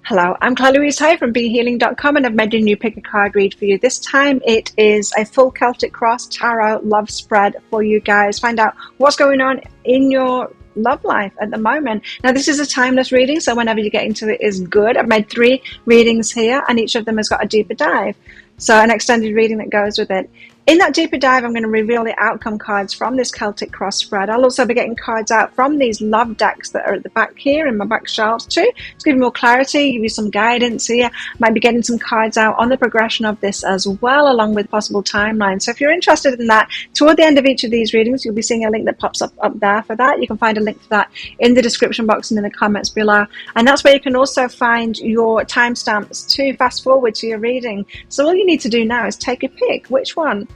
Hello, I'm Claire Louise Hay from BeHealing.com, and I've made a new pick a card read for you. This time it is a full Celtic Cross Tarot love spread for you guys. Find out what's going on in your love life at the moment. Now, this is a timeless reading, so whenever you get into it is good. I've made 3 readings here, and each of them has got a deeper dive. So an extended reading that goes with it. In that deeper dive, I'm going to reveal the outcome cards from this Celtic Cross spread. I'll also be getting cards out from these love decks that are at the back here in my back shelves too, to give you more clarity, give you some guidance here. Might be getting some cards out on the progression of this as well, along with possible timelines. So if you're interested in that, toward the end of each of these readings, you'll be seeing a link that pops up there for that. You can find a link for that in the description box and in the comments below. And that's where you can also find your timestamps to fast forward to your reading. So all you need to do now is take a pick. Which one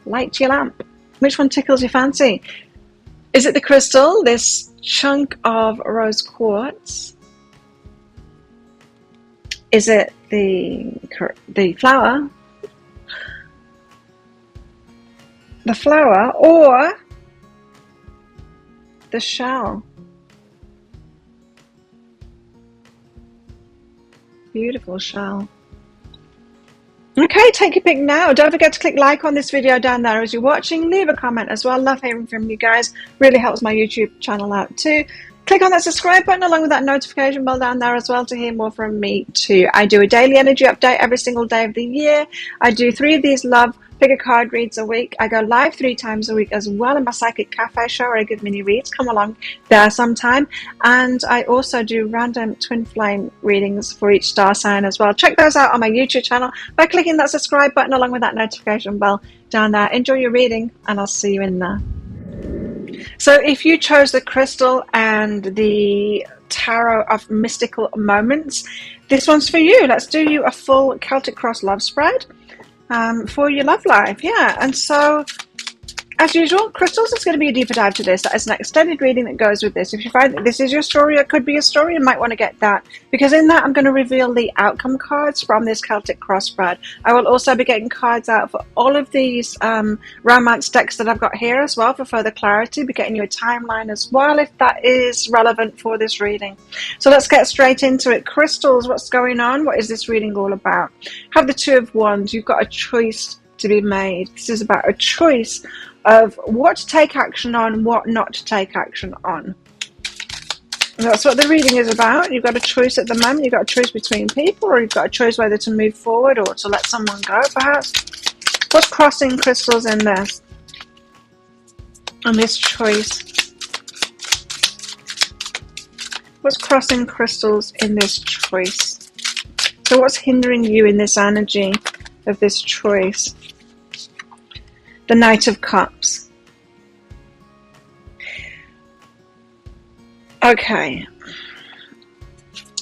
lights your lamp? Which one tickles your fancy? Is it the crystal, this chunk of rose quartz? Is it the flower? The flower, or the shell? Beautiful shell. Okay, take your pick now. Don't forget to click like on this video down there as you're watching. Leave a comment as well. Love hearing from you guys. Really helps my YouTube channel out too. Click on that subscribe button along with that notification bell down there as well to hear more from me too. I do a daily energy update every single day of the year. I do 3 of these love pick a card reads a week. I go live 3 times a week as well in my Psychic Cafe show where I give mini reads. Come along there sometime. And I also do random twin flame readings for each star sign as well. Check those out on my YouTube channel by clicking that subscribe button along with that notification bell down there. Enjoy your reading and I'll see you in there. So if you chose the crystal and the tarot of mystical moments, this one's for you. Let's do you a full Celtic Cross love spread for your love life. Yeah, and so as usual, crystals, is going to be a deeper dive to this. That is an extended reading that goes with this. If you find that this is your story, it could be a story, you might want to get that. Because in that, I'm going to reveal the outcome cards from this Celtic Cross spread. I will also be getting cards out for all of these romance decks that I've got here as well for further clarity. Be getting you a timeline as well if that is relevant for this reading. So let's get straight into it. Crystals, what's going on? What is this reading all about? Have the 2 of Wands. You've got a choice to be made. This is about a choice of what to take action on, what not to take action on. And that's what the reading is about. You've got a choice at the moment. You've got a choice between people, or you've got a choice whether to move forward or to let someone go, perhaps. What's crossing crystals in this? On this choice. What's crossing crystals in this choice? So what's hindering you in this energy of this choice? The Knight of Cups. Okay.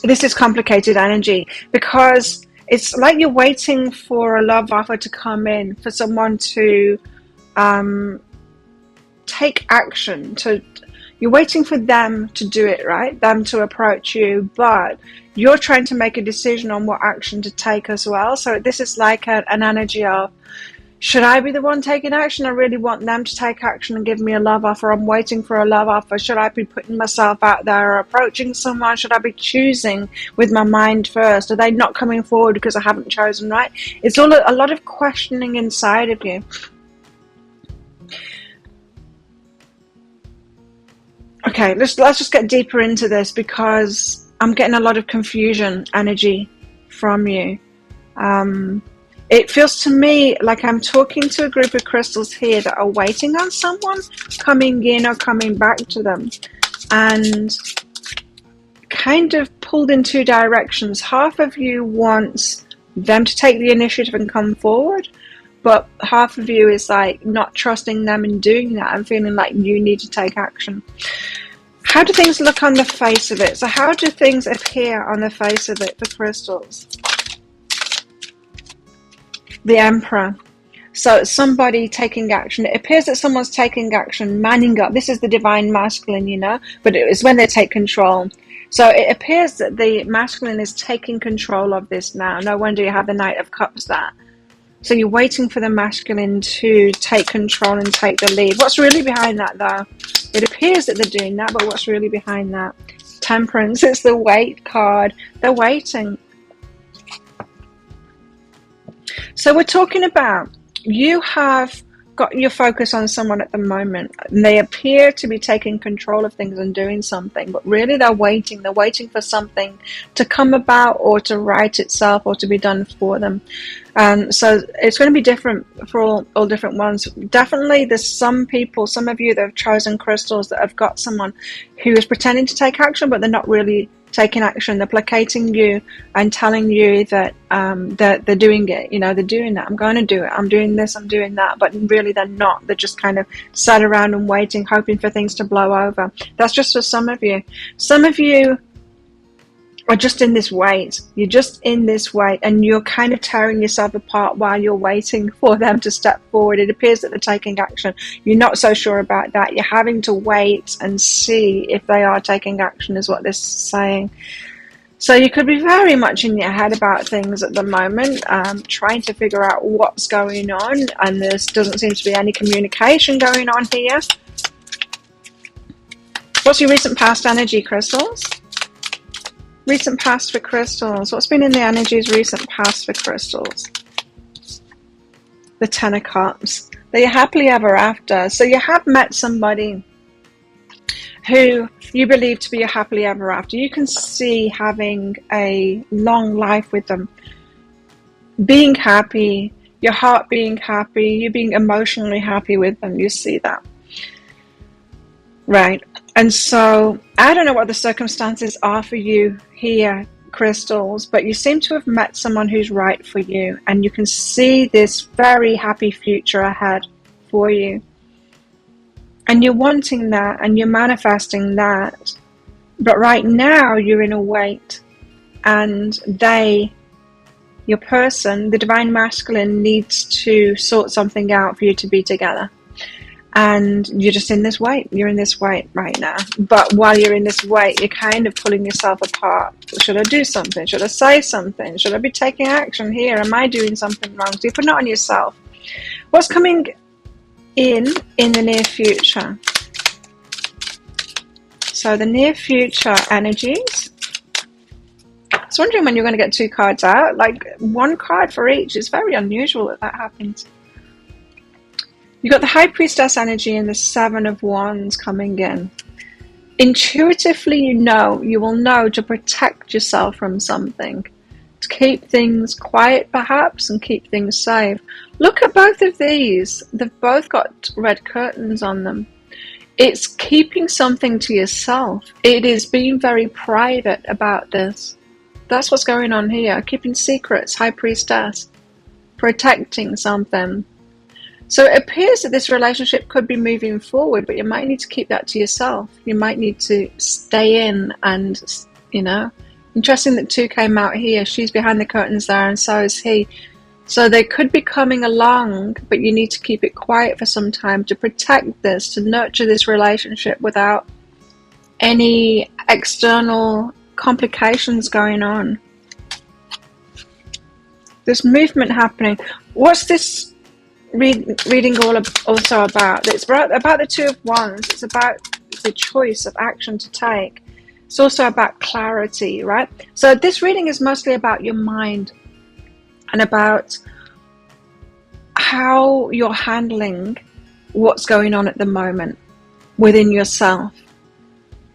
This is complicated energy because it's like you're waiting for a love offer to come in, for someone to take action. You're waiting for them to do it, right? Them to approach you, but you're trying to make a decision on what action to take as well. So this is like an energy of, should I be the one taking action? I really want them to take action and give me a love offer. I'm waiting for a love offer. Should I be putting myself out there or approaching someone? Should I be choosing with my mind first? Are they not coming forward because I haven't chosen right? It's all a lot of questioning inside of you. Okay, let's just get deeper into this because I'm getting a lot of confusion energy from you. It feels to me like I'm talking to a group of crystals here that are waiting on someone coming in or coming back to them, and kind of pulled in 2 directions. Half of you wants them to take the initiative and come forward, but half of you is like not trusting them in doing that and feeling like you need to take action. How do things look on the face of it? So how do things appear on the face of it for crystals? The Emperor. So somebody taking action. It appears that someone's taking action, manning up. This is the divine masculine, you know, but it is when they take control. So it appears that the masculine is taking control of this now. No wonder you have the Knight of Cups there. So you're waiting for the masculine to take control and take the lead. What's really behind that, though? It appears that they're doing that, but what's really behind that? Temperance. It's the wait card. They're waiting. So we're talking about, you have got your focus on someone at the moment, and they appear to be taking control of things and doing something, but really they're waiting for something to come about, or to right itself, or to be done for them. So it's going to be different for all different ones. Definitely there's some people, some of you that have chosen crystals, that have got someone who is pretending to take action, but they're not really taking action. They're placating you and telling you that they're doing it. You know, they're doing that. I'm going to do it. I'm doing this. I'm doing that. But really they're not. They're just kind of sat around and waiting, hoping for things to blow over. That's just for some of you. Some of you are just in this wait. You're just in this wait, and you're kind of tearing yourself apart while you're waiting for them to step forward. It appears that they're taking action. You're not so sure about that. You're having to wait and see if they are taking action, is what this is saying. So you could be very much in your head about things at the moment, trying to figure out what's going on, and there doesn't seem to be any communication going on here. What's your recent past energy, crystals? Recent past for crystals. What's been in the energies recent past for crystals? The Ten of Cups. They're happily ever after. So you have met somebody who you believe to be a happily ever after. You can see having a long life with them. Being happy, your heart being happy, you being emotionally happy with them. You see that. Right. And so I don't know what the circumstances are for you here, crystals, but you seem to have met someone who's right for you, and you can see this very happy future ahead for you. And you're wanting that, and you're manifesting that. But right now you're in a wait, and your person, the divine masculine, needs to sort something out for you to be together. And you're just in this wait. You're in this wait right now. But while you're in this wait, you're kind of pulling yourself apart. Should I do something? Should I say something? Should I be taking action here? Am I doing something wrong? So you're putting it on yourself. What's coming in the near future? So the near future energies. I was wondering when you're going to get two cards out. Like one card for each. It's very unusual that happens. You've got the High Priestess energy and the Seven of Wands coming in. Intuitively, you will know to protect yourself from something. To keep things quiet, perhaps, and keep things safe. Look at both of these. They've both got red curtains on them. It's keeping something to yourself. It is being very private about this. That's what's going on here. Keeping secrets, High Priestess. Protecting something. So it appears that this relationship could be moving forward, but you might need to keep that to yourself. You might need to stay in and, Interesting that two came out here. She's behind the curtains there, and so is he. So they could be coming along, but you need to keep it quiet for some time to protect this, to nurture this relationship without any external complications going on. There's movement happening. What's this reading also about? It's about the Two of Wands. It's about the choice of action to take. It's also about clarity, right? So this reading is mostly about your mind and about how you're handling what's going on at the moment within yourself.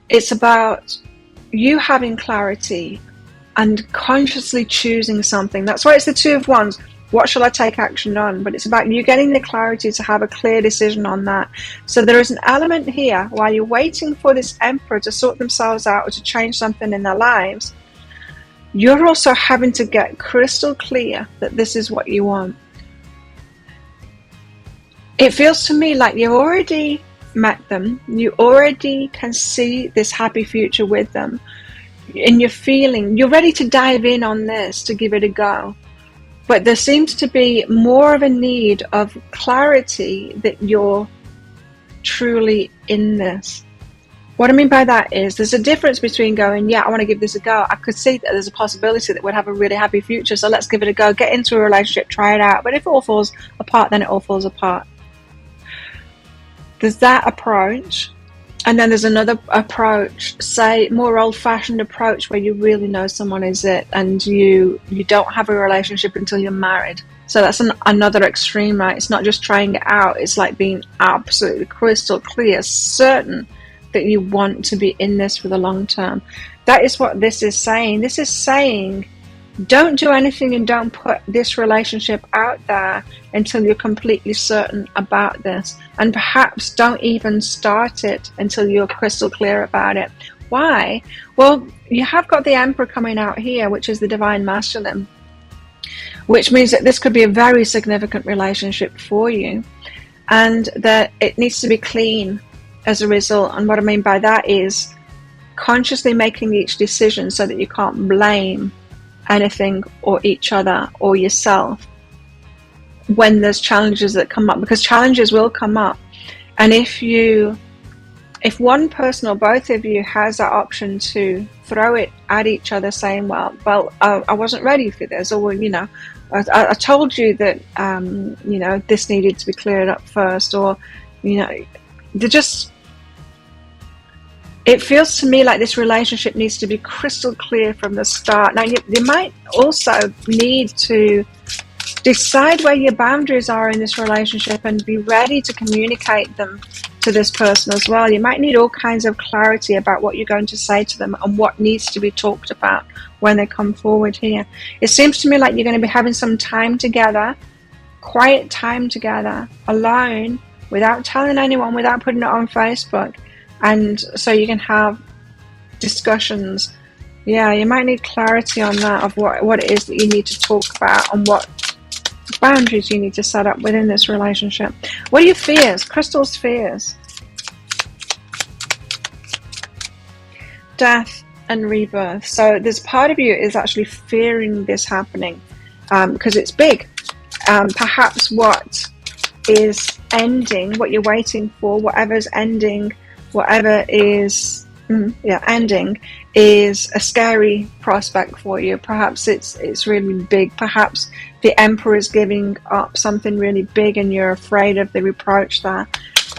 It's about you having clarity and consciously choosing something. That's why it's the Two of Wands. What shall I take action on? But it's about you getting the clarity to have a clear decision on that. So there is an element here, while you're waiting for this Emperor to sort themselves out or to change something in their lives, you're also having to get crystal clear that this is what you want. It feels to me like you already met them. You already can see this happy future with them. And you're ready to dive in on this, to give it a go. But there seems to be more of a need of clarity that you're truly in this. What I mean by that is there's a difference between going, yeah, I want to give this a go. I could see that there's a possibility that we'd have a really happy future, so let's give it a go, get into a relationship, try it out. But if it all falls apart, then it all falls apart. There's that approach. And then there's another approach, say more old-fashioned approach, where you really know someone is it, and you don't have a relationship until you're married. So that's another extreme, right? It's not just trying it out. It's like being absolutely crystal clear, certain that you want to be in this for the long term. That is what this is saying. This is saying, don't do anything and don't put this relationship out there until you're completely certain about this. And perhaps don't even start it until you're crystal clear about it. Why? Well, you have got the Emperor coming out here, which is the Divine Masculine, which means that this could be a very significant relationship for you, and that it needs to be clean as a result. And what I mean by that is consciously making each decision so that you can't blame anything or each other or yourself when there's challenges that come up, because challenges will come up. And if one person or both of you has that option to throw it at each other saying, well, I wasn't ready for this, or I told you that this needed to be cleared up first, or it feels to me like this relationship needs to be crystal clear from the start. Now, you might also need to decide where your boundaries are in this relationship and be ready to communicate them to this person as well. You might need all kinds of clarity about what you're going to say to them and what needs to be talked about when they come forward here. It seems to me like you're going to be having some time together, quiet time together, alone, without telling anyone, without putting it on Facebook. And so you can have discussions. Yeah, you might need clarity on that, of what it is that you need to talk about and what boundaries you need to set up within this relationship. What are your fears? Crystal's fears. Death and rebirth. So there's part of you is actually fearing this happening because it's big. Perhaps what is ending, what you're waiting for, whatever's ending, whatever is ending, is a scary prospect for you. Perhaps it's really big. Perhaps the Emperor is giving up something really big and you're afraid of the reproach there.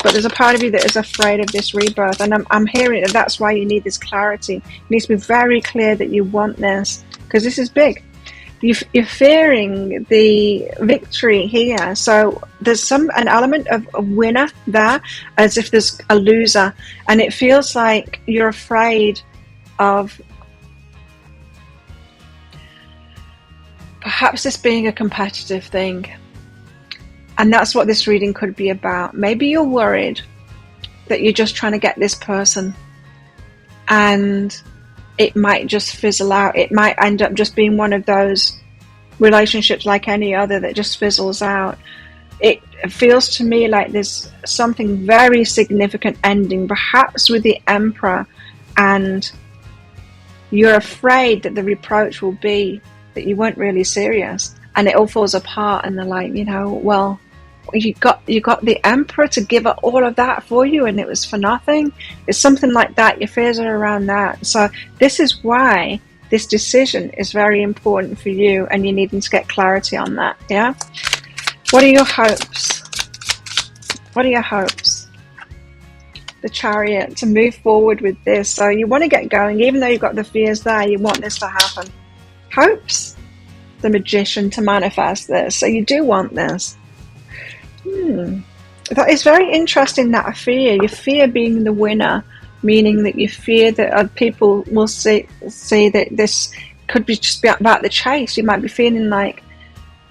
But there's a part of you that is afraid of this rebirth, and I'm hearing that that's why you need this clarity. You need to be very clear that you want this, because this is big. You're fearing the victory here, so there's an element of a winner there, as if there's a loser, and it feels like you're afraid of perhaps this being a competitive thing. And that's what this reading could be about. Maybe you're worried that you're just trying to get this person and it might just fizzle out. It might end up just being one of those relationships like any other that just fizzles out. It feels to me like there's something very significant ending, perhaps with the Emperor, and you're afraid that the reproach will be that you weren't really serious, and it all falls apart, and they're like, well, you got the Emperor to give up all of that for you and it was for nothing. It's something like that. Your fears are around that. So this is why this decision is very important for you, and you're needing to get clarity on that. Yeah. What are your hopes? What are your hopes? The Chariot, to move forward with this. So you want to get going, even though you've got the fears there, you want this to happen. Hopes? The Magician, to manifest this. So you do want this. That is very interesting, that fear. Your fear being the winner, meaning that you fear that people will say that this could be just about the chase. You might be feeling like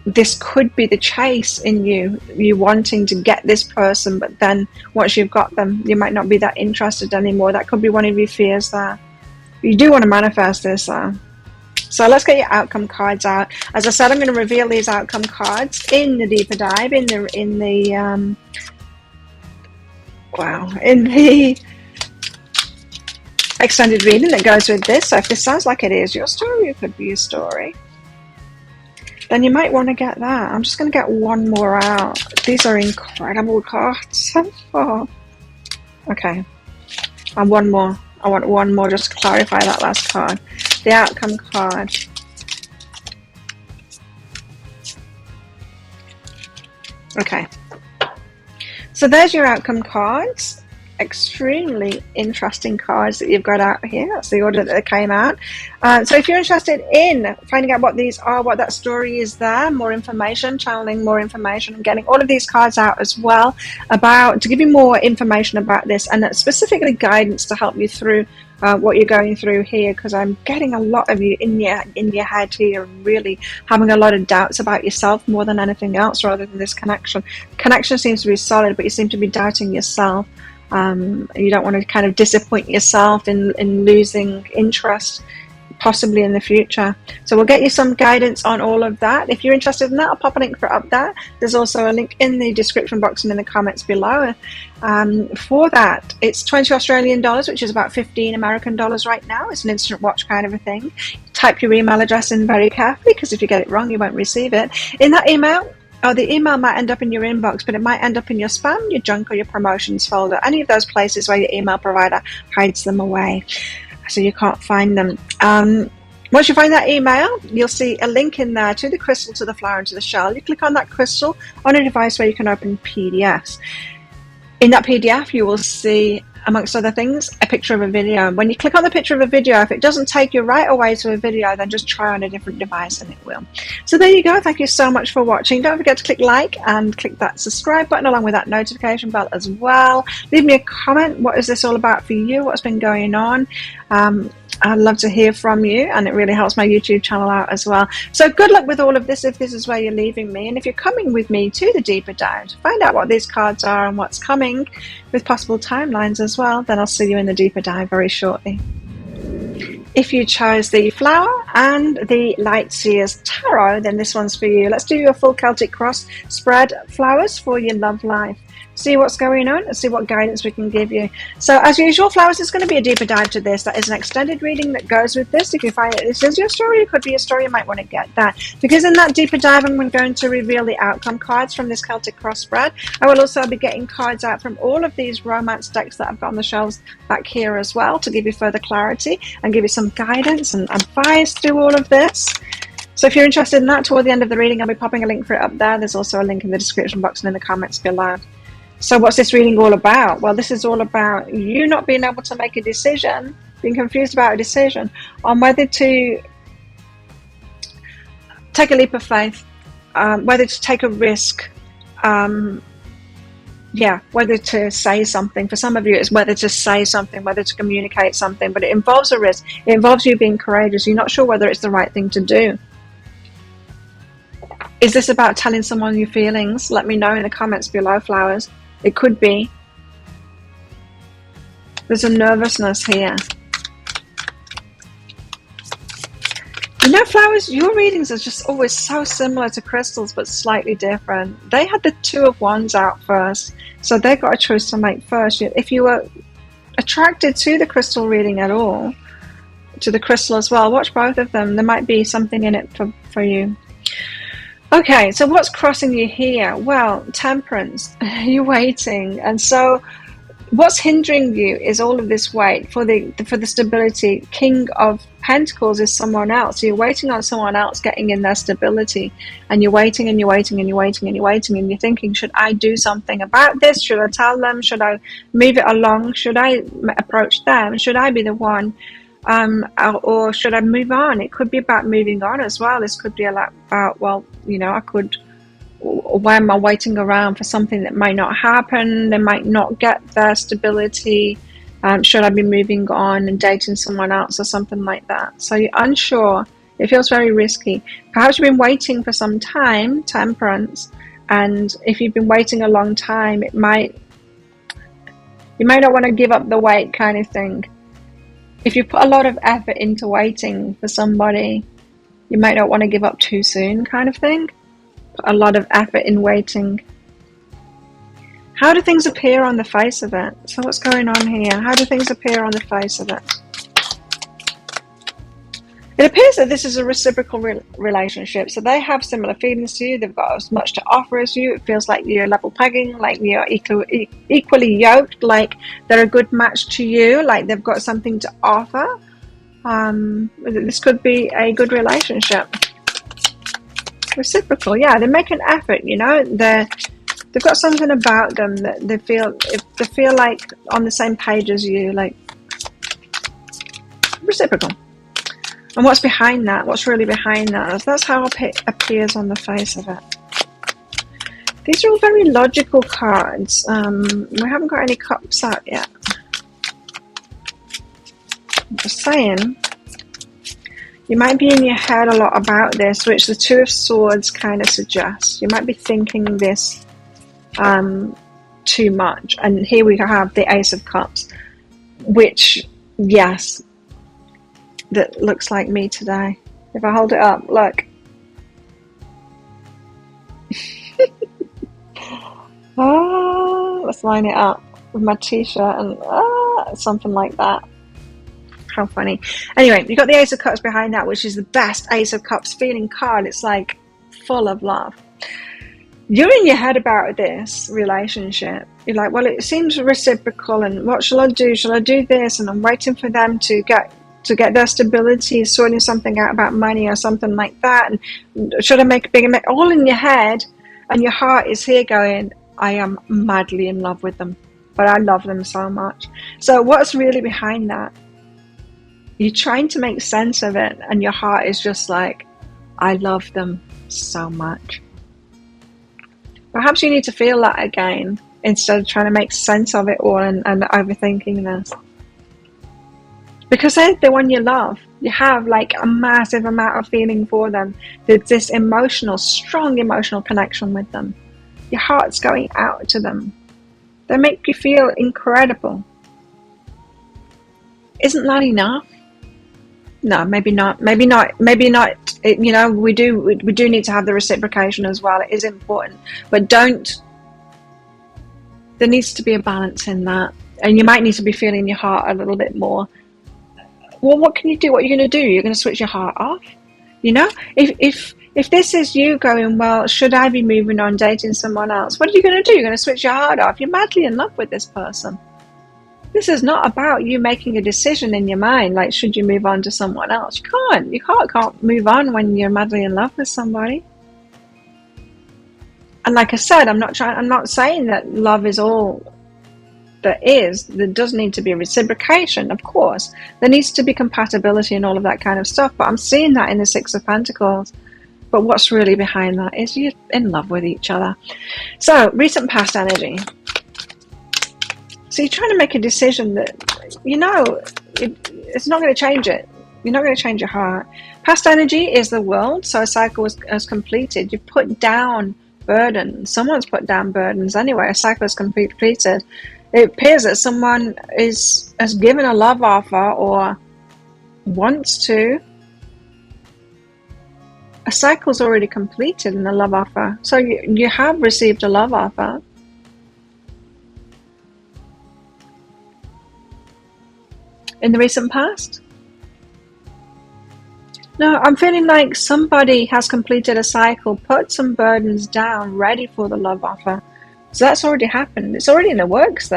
this could be the chase in you wanting to get this person, but then once you've got them, you might not be that interested anymore. That could be one of your fears there. You do want to manifest this there. So let's get your outcome cards out. As I said, I'm going to reveal these outcome cards in the deeper dive, in the extended reading that goes with this. So if this sounds like it is your story, it could be your story, then you might want to get that. I'm just going to get one more out. These are incredible cards. Oh. Okay. And one more. I want one more just to clarify that last card. The outcome card. Okay. So there's your outcome cards. extremely interesting cards that you've got out here. That's the order that they came out. So if you're interested in finding out what these are, what that story is there, more information, channeling more information, and getting all of these cards out as well, to give you more information about this, and specifically guidance to help you through what you're going through here, because I'm getting a lot of you in your head here, really having a lot of doubts about yourself more than anything else, rather than this connection. Connection seems to be solid, but you seem to be doubting yourself. You don't want to kind of disappoint yourself in losing interest possibly in the future. So we'll get you some guidance on all of that. If you're interested in that, I'll pop a link for it up there. There's also a link in the description box and in the comments below. For that, it's 20 Australian dollars, which is about 15 American dollars right now. It's an instant watch kind of a thing. Type your email address in very carefully, because if you get it wrong, you won't receive it. In that email, the email might end up in your inbox, but it might end up in your spam, your junk, or your promotions folder. Any of those places where your email provider hides them away, so you can't find them. Once you find that email, you'll see a link in there to the crystal, to the flower, and to the shell. You click on that crystal on a device where you can open PDFs. In that PDF, you will see, amongst other things, a picture of a video. When you click on the picture of a video, if it doesn't take you right away to a video, then just try on a different device and it will. So there you go. Thank you so much for watching. Don't forget to click like and click that subscribe button along with that notification bell as well. Leave me a comment. What is this all about for you? What's been going on? I'd love to hear from you, and it really helps my YouTube channel out as well. So good luck with all of this if this is where you're leaving me. And if you're coming with me to the deeper dive to find out what these cards are and what's coming with possible timelines as well, then I'll see you in the deeper dive very shortly. If you chose the flower and the Light Seers Tarot, then this one's for you. Let's do your full Celtic cross spread flowers for your love life. See what's going on and see what guidance we can give you. So as usual, flowers, is going to be a deeper dive to this. That is an extended reading that goes with this. If you find that this is your story, it could be a story, you might want to get that. Because in that deeper dive, I'm going to reveal the outcome cards from this Celtic cross spread. I will also be getting cards out from all of these romance decks that I've got on the shelves back here as well, to give you further clarity and give you some guidance and advice through all of this. So if you're interested in that, toward the end of the reading, I'll be popping a link for it up there. There's also a link in the description box and in the comments below. So what's this reading all about? Well, this is all about you not being able to make a decision, being confused about a decision on whether to take a leap of faith, whether to take a risk, whether to say something. For some of you, it's whether to say something, whether to communicate something, but it involves a risk. It involves you being courageous. You're not sure whether it's the right thing to do. Is this about telling someone your feelings? Let me know in the comments below, flowers. It could be. There's a nervousness here. You know, flowers, your readings are just always so similar to crystals, but slightly different. They had the Two of Wands out first, so they got a choice to make first. If you were attracted to the crystal reading at all, to the crystal as well, watch both of them. There might be something in it for you. Okay, so what's crossing you here? Well, Temperance, you're waiting. And so what's hindering you is all of this wait for the stability. King of Pentacles is someone else. So you're waiting on someone else getting in their stability. And you're waiting and you're waiting and you're waiting and you're waiting. And you're thinking, should I do something about this? Should I tell them? Should I move it along? Should I approach them? Should I be the one? Or should I move on? It could be about moving on as well. This could be about, well, you know, why am I waiting around for something that might not happen? They might not get their stability. Should I be moving on and dating someone else or something like that? So you're unsure. It feels very risky. Perhaps you've been waiting for some time, Temperance, and if you've been waiting a long time, you might not want to give up the wait, kind of thing. If you put a lot of effort into waiting for somebody, you might not want to give up too soon, kind of thing. Put a lot of effort in waiting. How do things appear on the face of it? So what's going on here? How do things appear on the face of it? It appears that this is a reciprocal relationship. So they have similar feelings to you. They've got as much to offer as you. It feels like you're level pegging, like you're equally yoked, like they're a good match to you, like they've got something to offer. This could be a good relationship. Reciprocal, yeah. They make an effort, you know. They've got something about them that they feel like on the same page as you, like reciprocal. And what's behind that? What's really behind that? That's how it appears on the face of it. These are all very logical cards. We haven't got any cups out yet. I'm just saying, you might be in your head a lot about this, which the Two of Swords kind of suggests. You might be thinking this too much. And here we have the Ace of Cups, which, yes, that looks like me today. If I hold it up, look. Let's line it up with my t-shirt and something like that. How funny. Anyway, you've got the Ace of Cups behind that, which is the best Ace of Cups feeling card. It's like full of love. You're in your head about this relationship. You're like, well, it seems reciprocal, and what shall I do? Shall I do this? And I'm waiting for them to get their stability, sorting something out about money or something like that. And should I make a bigger mess? All in your head, and your heart is here going, I am madly in love with them, but I love them so much. So what's really behind that? You're trying to make sense of it, and your heart is just like, I love them so much. Perhaps you need to feel that again instead of trying to make sense of it all and overthinking this. Because they're the one you love. You have like a massive amount of feeling for them. There's this strong emotional connection with them. Your heart's going out to them. They make you feel incredible. Isn't that enough? No, maybe not. Maybe not. You know, we do need to have the reciprocation as well. It is important, but there needs to be a balance in that, and you might need to be feeling your heart a little bit more. Well, what can you do? What are you going to do? You're going to switch your heart off? You know, if this is you going, well, should I be moving on, dating someone else? What are you going to do? You're going to switch your heart off. You're madly in love with this person. This is not about you making a decision in your mind, like, should you move on to someone else? You can't move on when you're madly in love with somebody. And like I said, I'm not saying that love is all there is. There does need to be reciprocation, of course. There needs to be compatibility and all of that kind of stuff, but I'm seeing that in the Six of Pentacles. But what's really behind that is you're in love with each other. So, recent past energy. So you're trying to make a decision that, you know, it's not going to change it. You're not going to change your heart. Past energy is the world, so a cycle has completed. You've put down burdens. Someone's put down burdens anyway. A cycle is completed. It appears that someone has given a love offer or wants to. A cycle's already completed in the love offer. So you have received a love offer. In the recent past? No, I'm feeling like somebody has completed a cycle, put some burdens down, ready for the love offer. So that's already happened. It's already in the works,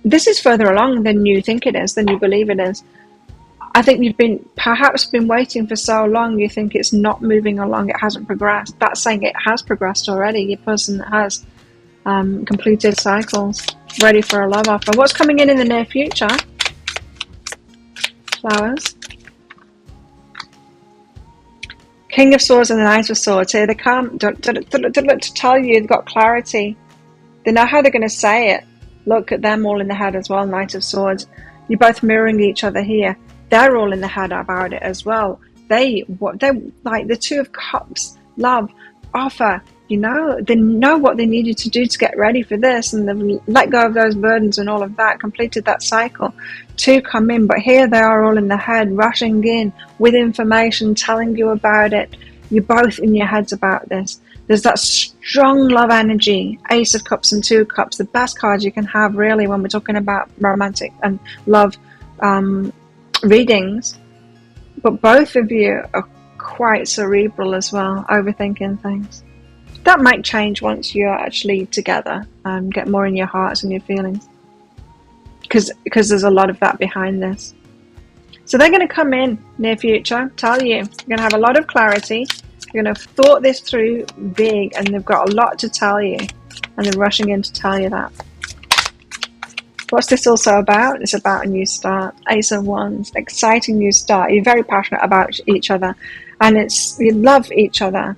this is further along than you think it is, than you believe it is. I think you've perhaps been waiting for so long, you think it's not moving along, it hasn't progressed. That's saying it has progressed already. Your person has completed cycles, ready for a love offer. What's coming in the near future? Flowers. King of Swords and the Knight of Swords. Here they come to tell you they've got clarity. They know how they're going to say it. Look at them all in the head as well. Knight of Swords. You're both mirroring each other here. They're all in the head about it as well. They like the Two of Cups. Love, offer. You know, they know what they needed to do to get ready for this, and they've let go of those burdens and all of that, completed that cycle to come in. But here they are all in the head, rushing in with information, telling you about it. You're both in your heads about this. There's that strong love energy. Ace of Cups and Two of Cups, the best cards you can have really when we're talking about romantic and love readings. But both of you are quite cerebral as well, overthinking things. That might change once you're actually together and get more in your hearts and your feelings. Because there's a lot of that behind this. So they're going to come in near future, tell you. You're going to have a lot of clarity. You're going to have thought this through big, and they've got a lot to tell you. and they're rushing in to tell you that. What's this also about? It's about a new start. Ace of Wands, exciting new start. You're very passionate about each other, and you love each other,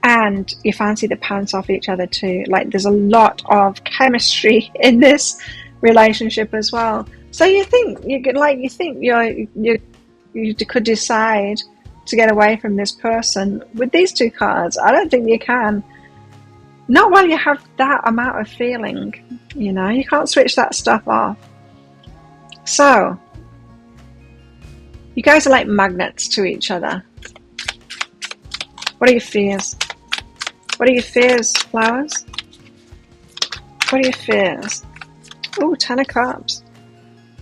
and you fancy the pants off each other too. Like there's a lot of chemistry in this relationship as well. So you could decide to get away from this person with these two cards. I don't think you can. Not while you have that amount of feeling, you know, you can't switch that stuff off. So, you guys are like magnets to each other. What are your fears? What are your fears, flowers? What are your fears? Oh, 10 of Cups.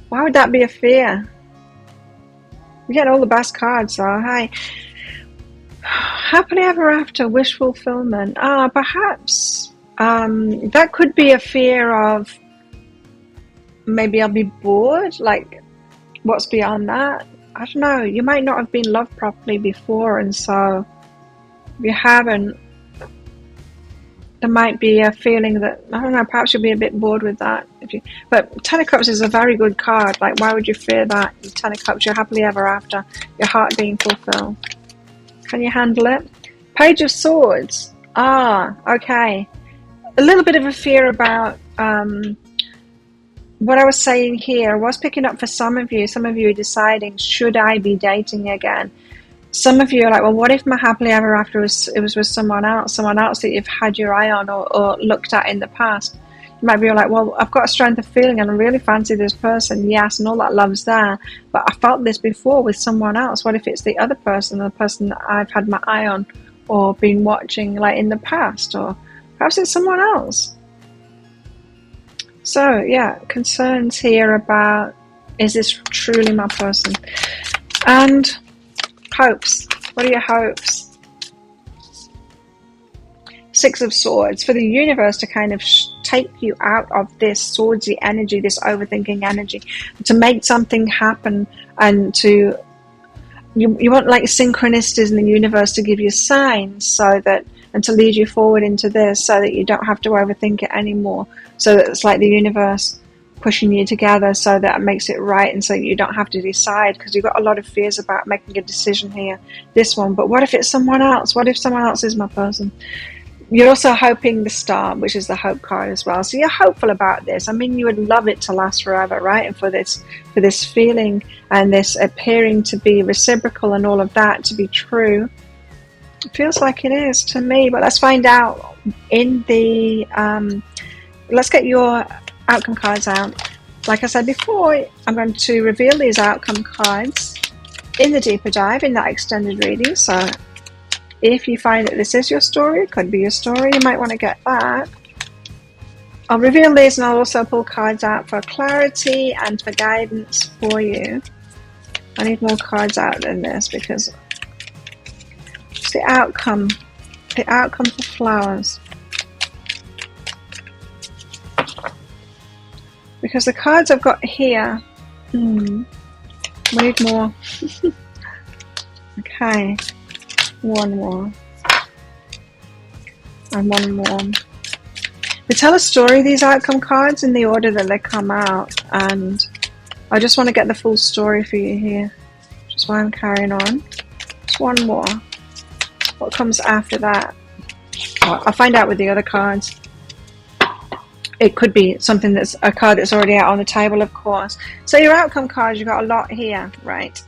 Why would that be a fear? You get all the best cards though. Hi. Happily ever after, wish fulfillment. Perhaps that could be a fear of maybe I'll be bored. Like, what's beyond that? I don't know. You might not have been loved properly before, and so if you haven't, there might be a feeling that, I don't know, perhaps you'll be a bit bored with that. But 10 of Cups is a very good card. Like, why would you fear that? 10 of Cups, you're happily ever after, your heart being fulfilled. Can you handle it? Page of Swords. Okay. A little bit of a fear about what I was saying here. I was picking up for some of you. Some of you are deciding, should I be dating again? Some of you are like, well, what if my happily ever after was with someone else that you've had your eye on or looked at in the past? You might be like, well, I've got a strength of feeling and I really fancy this person, yes, and all that love's there, but I felt this before with someone else. What if it's the other person, the person that I've had my eye on or been watching like in the past, or perhaps it's someone else? So yeah, concerns here about, is this truly my person? And hopes. What are your hopes? Six of Swords. For the universe to kind of take you out of this swordsy energy, this overthinking energy, to make something happen, and to you want like synchronicities in the universe to give you signs, so that, and to lead you forward into this, so that you don't have to overthink it anymore, so that it's like the universe pushing you together, so that it makes it right, and so you don't have to decide, because you've got a lot of fears about making a decision here, this one. But what if it's someone else? What if someone else is my person? You're also hoping the Star, which is the hope card as well. So you're hopeful about this. I mean, you would love it to last forever, right? And for this feeling and this appearing to be reciprocal and all of that to be true. It feels like it is to me, but let's find out in the, let's get your outcome cards out. Like I said before, I'm going to reveal these outcome cards in the deeper dive, in that extended reading. So if you find that this is your story, it could be your story, you might want to get that. I'll reveal these, and I'll also pull cards out for clarity and for guidance for you. I need more cards out than this, because it's the outcome for flowers. Because the cards I've got here, we need more. Okay. One more. And one more. They tell a story, these outcome cards, in the order that they come out, and I just want to get the full story for you here. Which is why I'm carrying on. Just one more. What comes after that? I'll find out with the other cards. It could be something that's a card that's already out on the table, of course. So your outcome cards, you've got a lot here, right?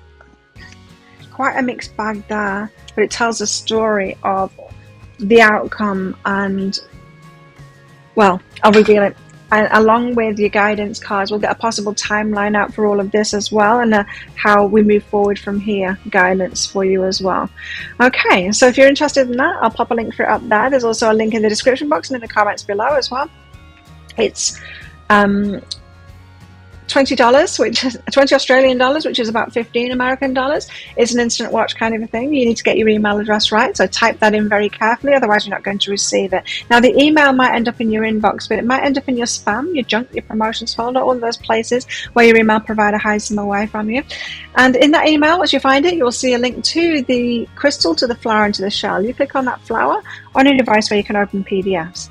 Quite a mixed bag there, but it tells a story of the outcome, and, well, I'll reveal it. And along with your guidance cards, we'll get a possible timeline out for all of this as well, and how we move forward from here, guidance for you as well. Okay, so if you're interested in that, I'll pop a link for it up there. There's also a link in the description box and in the comments below as well. It's $20, which is 20 Australian dollars, which is about 15 American dollars. It's an instant watch kind of a thing. You need to get your email address right, so type that in very carefully, otherwise you're not going to receive it. Now, the email might end up in your inbox, but it might end up in your spam, your junk, your promotions folder, all of those places where your email provider hides them away from you. And in that email, as you find it, you'll see a link to the crystal, to the flower, and to the shell. You click on that flower on a device where you can open PDFs.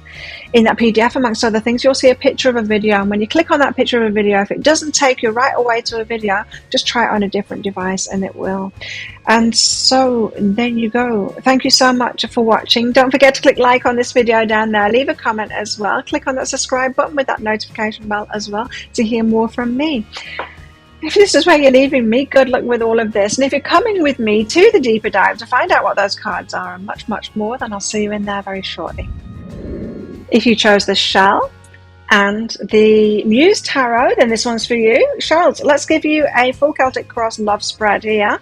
In that PDF, amongst other things, you'll see a picture of a video, and when you click on that picture of a video, if it doesn't take you right away to a video, just try it on a different device and it will. And so there you go. Thank you so much for watching. Don't forget to click like on this video down there. Leave a comment as well. Click on that subscribe button with that notification bell as well to hear more from me. If this is where you're leaving me, good luck with all of this. And if you're coming with me to the deeper dive to find out what those cards are and much, much more, then I'll see you in there very shortly. If you chose the Shell and the Muse Tarot, then this one's for you. Shells, let's give you a full Celtic Cross love spread here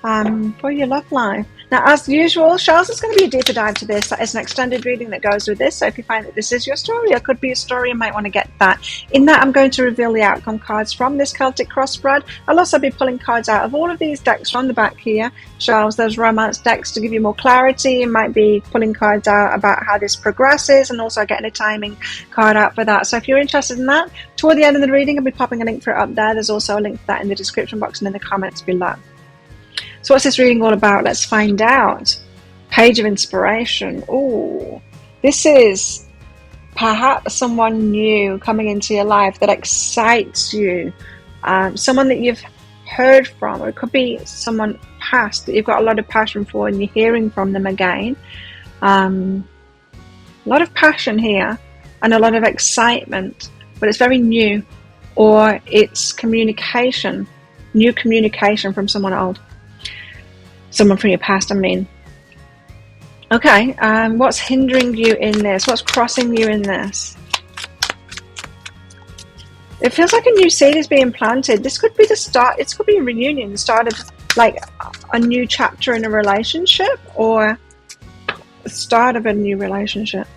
for your love life. Now, as usual, Shells, is going to be a deeper dive to this. That is an extended reading that goes with this. So if you find that this is your story, or could be a story, you might want to get that. In that, I'm going to reveal the outcome cards from this Celtic Cross spread. I'll also be pulling cards out of all of these decks from the back here. Shells, those romance decks, to give you more clarity. You might be pulling cards out about how this progresses and also getting a timing card out for that. So if you're interested in that, toward the end of the reading, I'll be popping a link for it up there. There's also a link for that in the description box and in the comments below. So what's this reading all about? Let's find out. Page of Inspiration. Oh, this is perhaps someone new coming into your life that excites you. Someone that you've heard from, or it could be someone past that you've got a lot of passion for and you're hearing from them again. A lot of passion here and a lot of excitement, but it's very new, or it's communication, new communication from someone old. Someone from your past, I mean. Okay, what's hindering you in this? What's crossing you in this? It feels like a new seed is being planted. This could be the start. It could be a reunion, the start of like a new chapter in a relationship, or the start of a new relationship.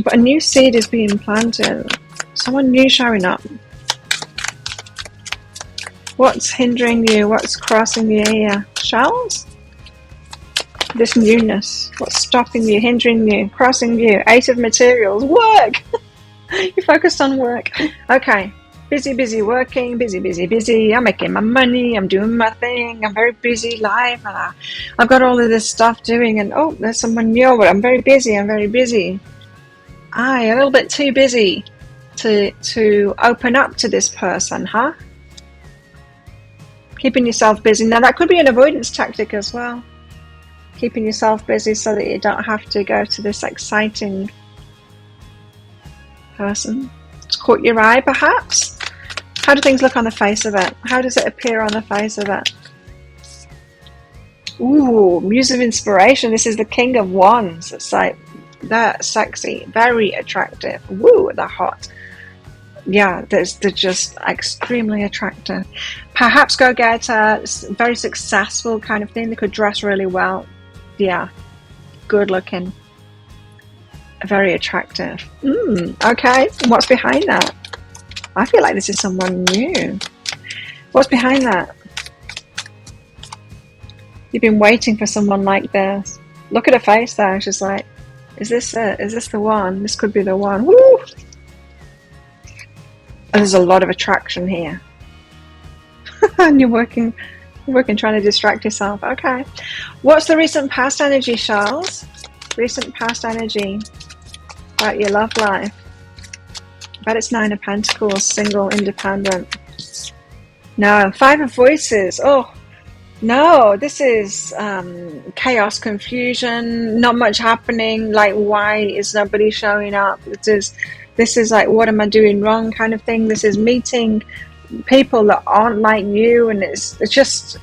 But a new seed is being planted. Someone new showing up. What's hindering you? What's crossing you here? Shells? This newness. What's stopping you, hindering you, crossing you? Eight of Materials. Work! You're focused on work. Okay. Busy, busy working. Busy, busy, busy. I'm making my money. I'm doing my thing. I'm very busy. Life. I've got all of this stuff doing. And oh, there's someone new. But I'm very busy. I'm very busy. A little bit too busy to open up to this person, huh? Keeping yourself busy. Now that could be an avoidance tactic as well. Keeping yourself busy so that you don't have to go to this exciting person. It's caught your eye perhaps. How do things look on the face of it? How does it appear on the face of it? Ooh, Muse of Inspiration. This is the King of Wands. It's like, they're sexy, very attractive. Woo, they're hot. Yeah, they're just extremely attractive. Perhaps go-getter, very successful kind of thing. They could dress really well. Yeah, good looking. Very attractive. Okay, what's behind that? I feel like this is someone new. What's behind that? You've been waiting for someone like this. Look at her face there. She's like, is this it? Is this the one? This could be the one. Woo! There's a lot of attraction here. And you're working trying to distract yourself. Okay. What's the recent past energy, Charles? Recent past energy about your love life. I bet it's 9 of Pentacles, single, independent. No, 5 of Voices. Oh, no, this is chaos, confusion, not much happening. Like, why is nobody showing up? This is like, what am I doing wrong kind of thing. This is meeting people that aren't like you, and it's just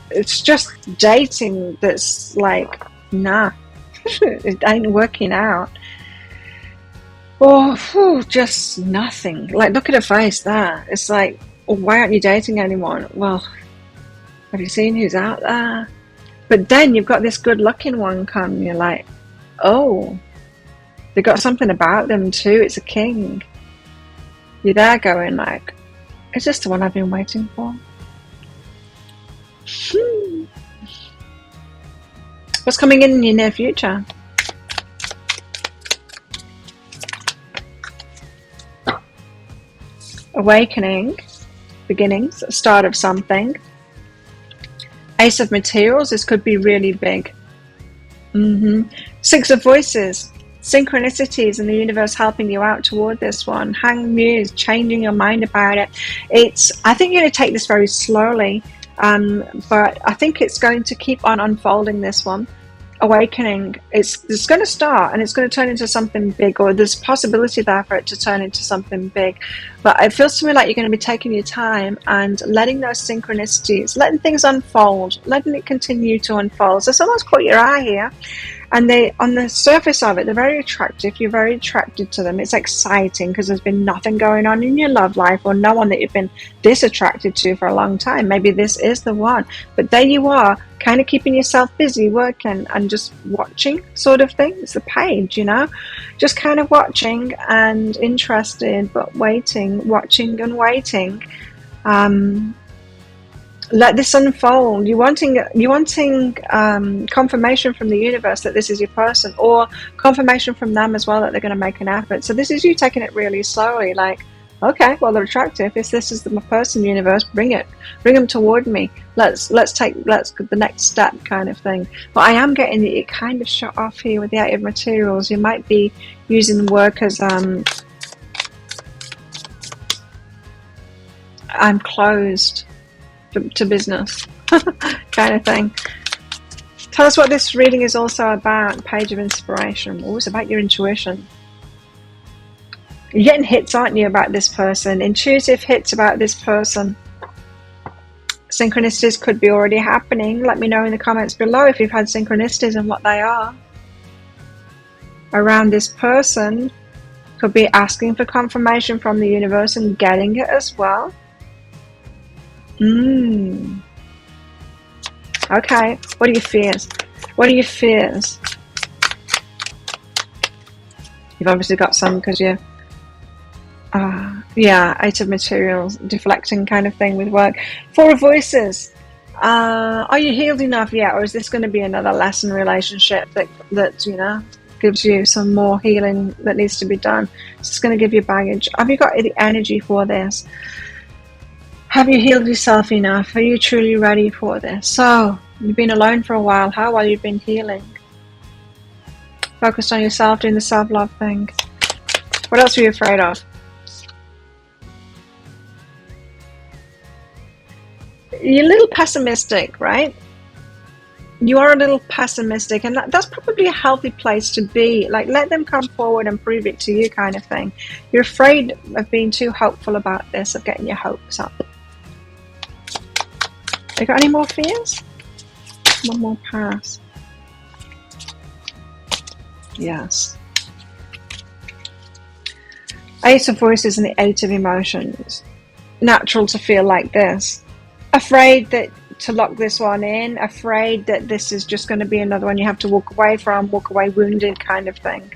dating that's like, nah, it ain't working out. Oh, just nothing. Like, look at her face there. It's like, oh, why aren't you dating anyone? Well, have you seen who's out there? But then you've got this good looking one come, and you're like, oh, they've got something about them too. It's a king. You're there going like, is this the one I've been waiting for? What's coming in your near future? Awakening, beginnings, start of something. Ace of Materials, this could be really big. Six of Voices, synchronicities in the universe helping you out toward this one. Hanged Muse, changing your mind about it. I think you're going to take this very slowly, but I think it's going to keep on unfolding, this one. Awakening, it's going to start and it's going to turn into something big, or there's possibility there for it to turn into something big. But it feels to me like you're going to be taking your time and letting those synchronicities, letting things unfold, letting it continue to unfold. So someone's caught your eye here, and they, on the surface of it, they're very attractive. You're very attracted to them. It's exciting because there's been nothing going on in your love life, or no one that you've been this attracted to for a long time. Maybe this is the one, but there you are, kind of keeping yourself busy working and just watching, sort of thing. It's the page, just kind of watching and interested, but waiting, watching and waiting. Let this unfold. You're wanting confirmation from the universe that this is your person, or confirmation from them as well that they're going to make an effort. So this is you taking it really slowly, like, okay, well, they're attractive. If this is my person, universe, bring them toward me. Let's go the next step, kind of thing. But I am getting that it kind of shut off here with the Eight of Materials. You might be using work as I'm closed to business kind of thing. Tell us what this reading is also about. Page of Inspiration. Oh, it's about your intuition. You're getting hits, aren't you, about this person? Intuitive hits about this person. Synchronicities could be already happening. Let me know in the comments below if you've had synchronicities and what they are. Around this person. Could be asking for confirmation from the universe and getting it as well. Okay, what are your fears? What are your fears? You've obviously got some because you're Eight of Materials, deflecting kind of thing with work. Four of Voices. Are you healed enough yet, or is this going to be another lesson relationship that gives you some more healing that needs to be done? It's just going to give you baggage. Have you got the energy for this? Have you healed yourself enough? Are you truly ready for this? So, you've been alone for a while. How well you've been healing? Focused on yourself, doing the self-love thing. What else are you afraid of? You're a little pessimistic, right? You are a little pessimistic, and that's probably a healthy place to be. Like, let them come forward and prove it to you, kind of thing. You're afraid of being too hopeful about this, of getting your hopes up. You got any more fears? One more pass. Yes. Ace of Voices and the Eight of Emotions. Natural to feel like this. Afraid to lock this one in. Afraid that this is just going to be another one you have to walk away from, walk away wounded, kind of thing.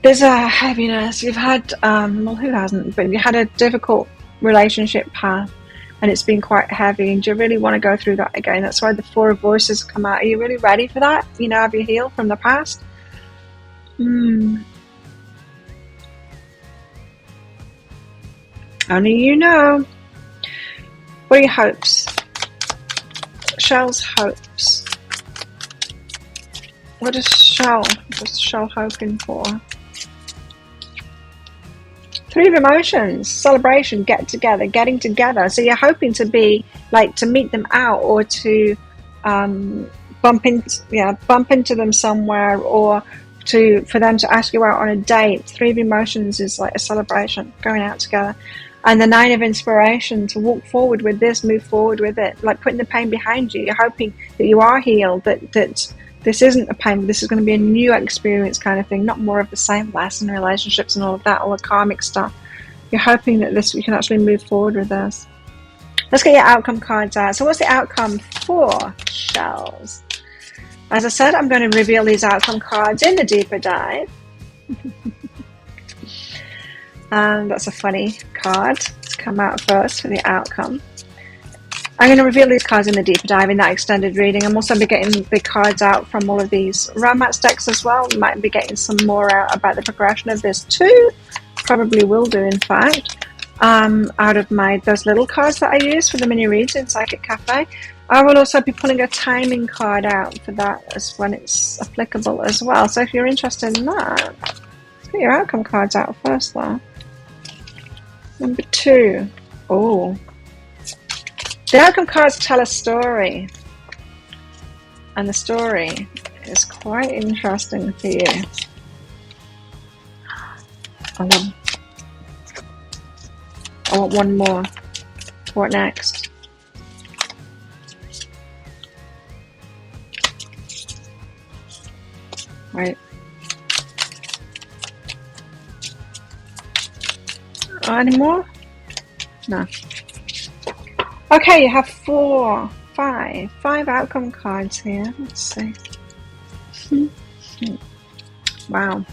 There's a heaviness. You've had, well, who hasn't? But you had a difficult relationship path, and it's been quite heavy, and you really want to go through that again. That's why the Four of Voices come out. Are you really ready for that? Have you healed from the past? Only you know. What are your hopes? Shell's hopes. What is Shell? What's Shell hoping for? Three of Emotions, celebration, getting together. So you're hoping to be to meet them out, or to bump into them somewhere, or for them to ask you out on a date. Three of Emotions is like a celebration, going out together. And the Nine of Inspiration, to walk forward with this, move forward with it, like putting the pain behind you. You're hoping that you are healed, that this isn't a pain, this is going to be a new experience, kind of thing, not more of the same lesson, relationships and all of that, all the karmic stuff. You're hoping that you can actually move forward with this. Let's get your outcome cards out. So what's the outcome for Shells? As I said, I'm going to reveal these outcome cards in the deeper dive. And that's a funny card to come out first for the outcome. I'm going to reveal these cards in the deeper dive in that extended reading. I'm also be getting the cards out from all of these romance decks as well. Might be getting some more out about the progression of this too. Probably will do, in fact. Out of those little cards that I use for the mini reads in Psychic Cafe. I will also be pulling a timing card out for that as when it's applicable as well. So if you're interested in that, let's get your outcome cards out first though. Number 2. Oh. The outcome cards tell a story. And the story is quite interesting for you. I want one more. What next? Right. Any more? No. Okay, you have 5 outcome cards here. Let's see. Wow.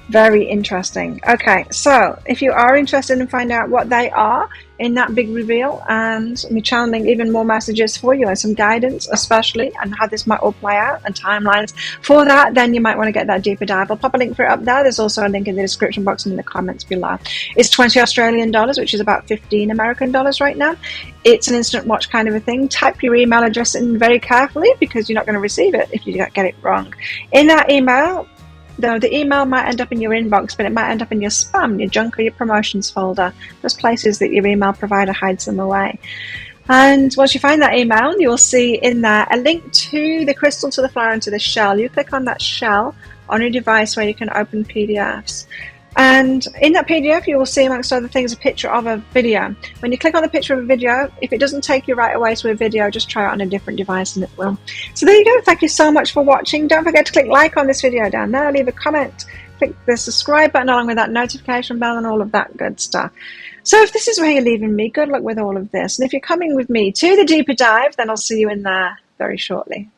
Very interesting. Okay, so if you are interested in finding out what they are in that big reveal and me channeling even more messages for you and some guidance especially and how this might all play out and timelines for that, then you might want to get that deeper dive. I'll pop a link for it up there. There's also a link in the description box and in the comments below. It's 20 Australian dollars, which is about 15 American dollars right now. It's an instant watch kind of a thing. Type your email address in very carefully because you're not going to receive it if you get it wrong. In that email, though, the email might end up in your inbox, but it might end up in your spam, your junk, or your promotions folder. Those places that your email provider hides them away. And once you find that email, you will see in there a link to the crystal, to the flower, and to the shell. You click on that shell on your device where you can open PDFs. And in that PDF, you will see, amongst other things, a picture of a video. When you click on the picture of a video, if it doesn't take you right away to a video, just try it on a different device and it will. So there you go. Thank you so much for watching. Don't forget to click like on this video down there, leave a comment, click the subscribe button along with that notification bell and all of that good stuff. So if this is where you're leaving me, good luck with all of this. And if you're coming with me to the deeper dive, then I'll see you in there very shortly.